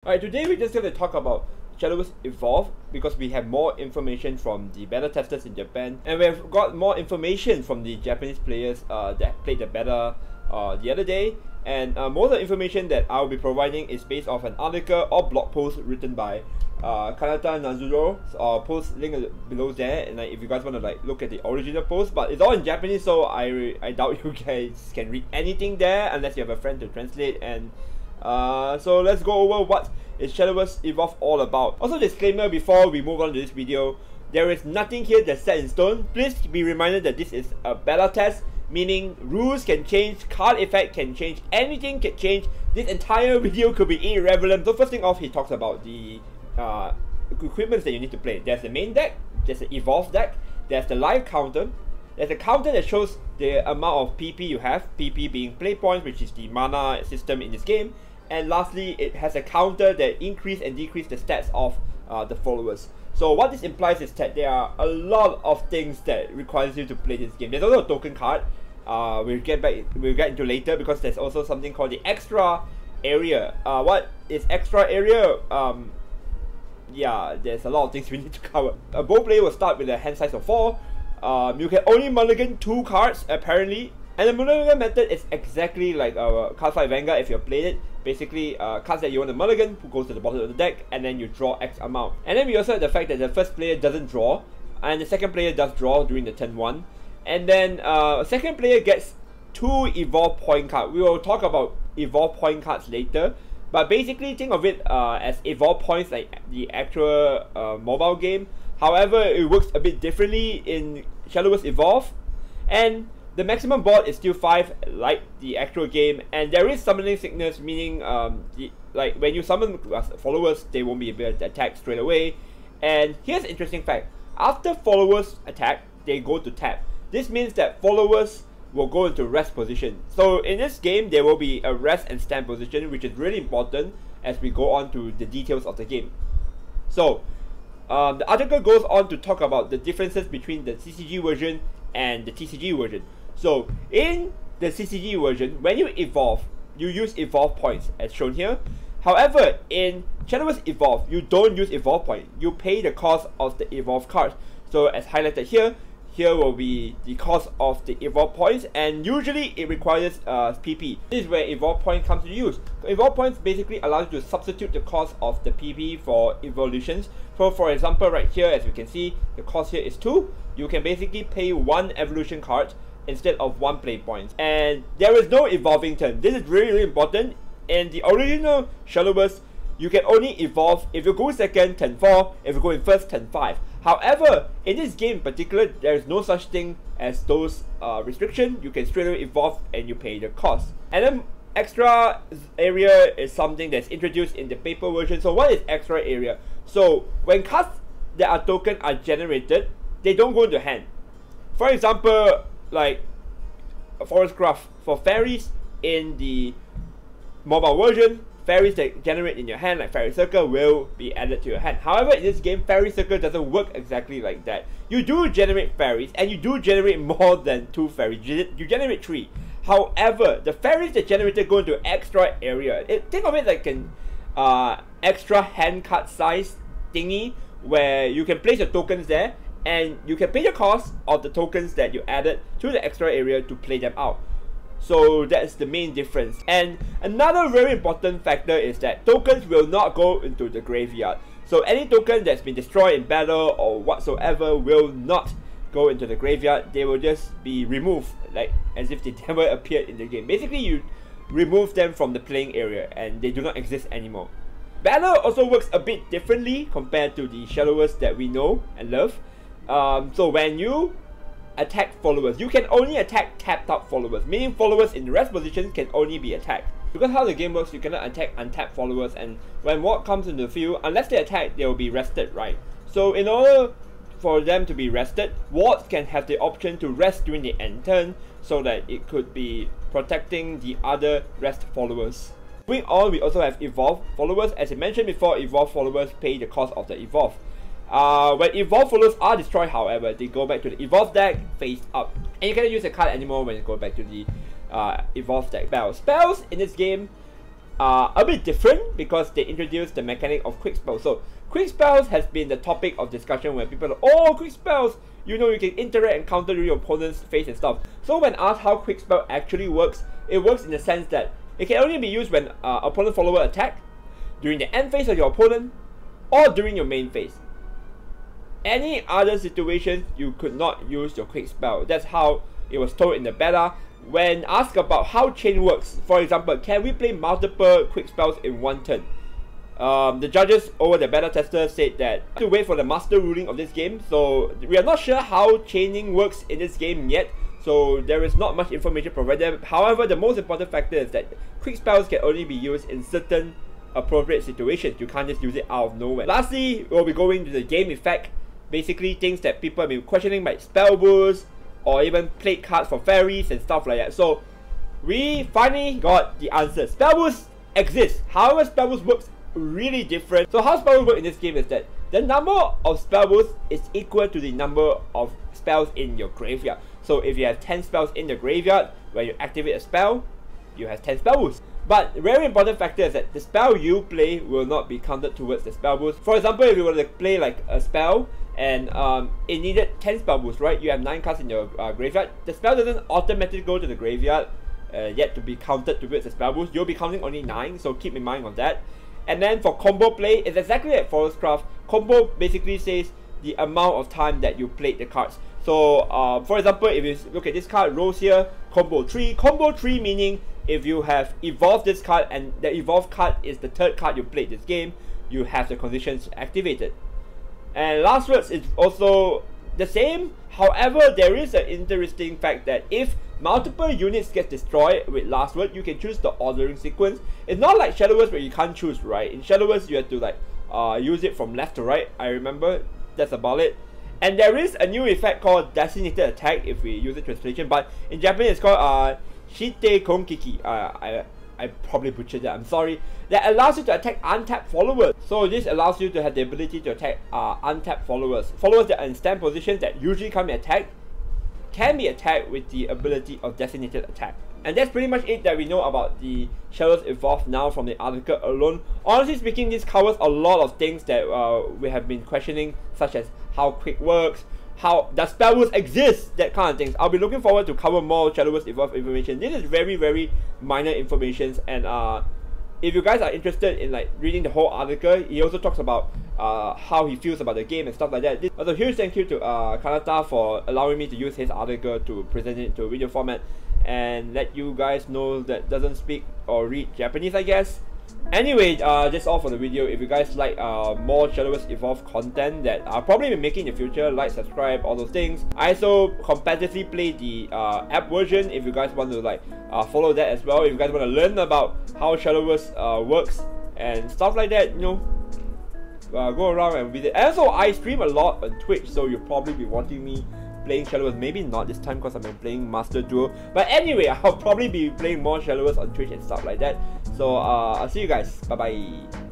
Alright, today we're just going to talk about Shadowverse Evolve because we have more information from the beta testers in Japan, and we've got more information from the Japanese players that played the beta the other day. And most of the information that I'll be providing is based off an article or blog post written by Kanata Nazuro. I'll post link below there, and if you guys want to look at the original post, but it's all in Japanese, so I doubt you guys can read anything there unless you have a friend to translate. And so let's go over what is Shadowverse Evolve all about. Also, disclaimer before we move on to this video, there is nothing here that's set in stone. Please be reminded that this is a beta test, meaning rules can change, card effect can change, anything can change. This entire video could be irrelevant. So first thing off, he talks about the equipment that you need to play. There's the main deck, there's the Evolve deck, there's the live counter, there's a counter that shows the amount of PP you have, PP being play points, which is the mana system in this game. And lastly, it has a counter that increase and decrease the stats of the followers. So what this implies is that there are a lot of things that requires you to play this game. There's also a token card. We'll get into later, because there's also something called the extra area. What is extra area? Yeah, there's a lot of things we need to cover. A bow player will start with a hand size of 4. You can only mulligan 2 cards apparently. And the mulligan method is exactly like Cardfight Vanguard if you've played it. Basically, cards that you want to mulligan goes to the bottom of the deck, and then you draw X amount. And then we also have the fact that the first player doesn't draw, and the second player does draw during the turn 1. And then second player gets 2 Evolve point cards. We will talk about Evolve point cards later. But basically, think of it as Evolve points like the actual mobile game. However, it works a bit differently in Shadowverse Evolve. And the maximum board is still 5 like the actual game, and there is summoning sickness, meaning when you summon followers, they won't be able to attack straight away. And here's an interesting fact: after followers attack, they go to tap. This means that followers will go into rest position. So in this game, there will be a rest and stand position, which is really important as we go on to the details of the game. So the article goes on to talk about the differences between the CCG version and the TCG version. So in the CCG version, when you evolve, you use evolve points as shown here. However, in Shadowverse Evolve, you don't use evolve point. You pay the cost of the evolve cards. So as highlighted here, here will be the cost of the evolve points, and usually it requires PP. This is where evolve point comes to use. So evolve points basically allow you to substitute the cost of the PP for evolutions. So for example, right here, as you can see, the cost here is 2. You can basically pay 1 evolution card instead of 1 play points. And there is no evolving turn. This is really important. In the original Shadowverse, you can only evolve if you go second, turn 4, if you go in first, turn 5. However, in this game in particular, there is no such thing as those restrictions. You can straight away evolve and you pay the cost. And then extra area is something that's introduced in the paper version. So what is extra area? So when cards that are token are generated, they don't go into hand. For example, like a Forest Graph for fairies in the mobile version, fairies that generate in your hand like Fairy Circle will be added to your hand. However, in this game, Fairy Circle doesn't work exactly like that. You do generate fairies, and you do generate more than 2 fairies. You generate 3. However, the fairies that generated go into extra area. Think of it like an extra hand card size thingy where you can place your tokens there, and you can pay the cost of the tokens that you added to the extra area to play them out. So that's the main difference. And another very important factor is that tokens will not go into the graveyard. So any token that's been destroyed in battle or whatsoever will not go into the graveyard. They will just be removed, like as if they never appeared in the game. Basically, you remove them from the playing area and they do not exist anymore. Battle also works a bit differently compared to the Shadowverse that we know and love. So when you attack followers, you can only attack tapped out followers, meaning followers in the rest position can only be attacked. Because how the game works, you cannot attack untapped followers, and when ward comes into the field, unless they attack, they will be rested, right? So in order for them to be rested, wards can have the option to rest during the end turn, so that it could be protecting the other rest followers. Moving on, we also have evolve followers. As I mentioned before, evolve followers pay the cost of the evolve. When evolve followers are destroyed, however, they go back to the evolve deck face up, and you cannot use the card anymore when you go back to the evolve deck. Spells in this game are a bit different because they introduced the mechanic of quick spells. So quick spells has been the topic of discussion where people are like, oh, quick spells, you know, you can interact and counter your opponent's face and stuff. So when asked how quick spell actually works, it works in the sense that it can only be used when opponent follower attack, during the end phase of your opponent, or during your main phase. Any other situations, you could not use your quick spell. That's how it was told in the beta. When asked about how chain works, for example, can we play multiple quick spells in one turn? The judges over the beta tester said that to wait for the master ruling of this game, so we are not sure how chaining works in this game yet, so there is not much information provided. However, the most important factor is that quick spells can only be used in certain appropriate situations. You can't just use it out of nowhere. Lastly, we'll be going to the game effect, basically things that people have been questioning like spell boost, or even played cards for fairies and stuff like that. So we finally got the answer. Spell boost exists. However, spell boost works really different. So how spell boost works in this game is that the number of spell boosts is equal to the number of spells in your graveyard. So if you have 10 spells in the graveyard, when you activate a spell, you have 10 spell boosts. But a very important factor is that the spell you play will not be counted towards the spell boost. For example, if you were to play like a spell and it needed 10 spell boosts, right? You have 9 cards in your graveyard. The spell doesn't automatically go to the graveyard yet to be counted towards the spell boost. You'll be counting only 9, so keep in mind on that. And then for combo play, it's exactly like Forestcraft. Combo basically says the amount of time that you played the cards. So for example, if you look at this card, Rose here, combo 3. Combo 3 meaning if you have evolved this card and the evolved card is the 3rd card you played this game, you have the conditions activated. And last words is also the same. However, there is an interesting fact that if multiple units get destroyed with last word, you can choose the ordering sequence. It's not like Shadowverse where you can't choose, right? In Shadowverse, you have to like use it from left to right. I remember that's about it. And there is a new effect called Designated Attack if we use the translation, but in Japanese it's called Shite Konkiki. I probably butchered that, I'm sorry. That allows you to attack untapped followers. So this allows you to have the ability to attack untapped followers. Followers that are in stand positions that usually can't be attacked can be attacked with the ability of Designated Attack. And that's pretty much it that we know about the Shadows Evolved now from the article alone. Honestly speaking, this covers a lot of things that we have been questioning, such as how quick works, how does spell boost exist, that kind of things. I'll be looking forward to cover more Shadowverse Evolved information. This is very, very minor information, and if you guys are interested in like reading the whole article, he also talks about how he feels about the game and stuff like that. Also, huge thank you to Kanata for allowing me to use his article to present it into a video format and let you guys know that doesn't speak or read Japanese, I guess. Anyway, that's all for the video. If you guys like more Shadowverse Evolved content that I'll probably be making in the future, like, subscribe, all those things. I also competitively play the app version if you guys want to like follow that as well. If you guys want to learn about how Shadowverse works and stuff like that, you know, go around and visit. And also, I stream a lot on Twitch, so you'll probably be watching me playing Shadowverse. Maybe not this time because I've been playing Master Duel, but anyway, I'll probably be playing more Shadowverse on Twitch and stuff like that. So I'll see you guys. Bye bye.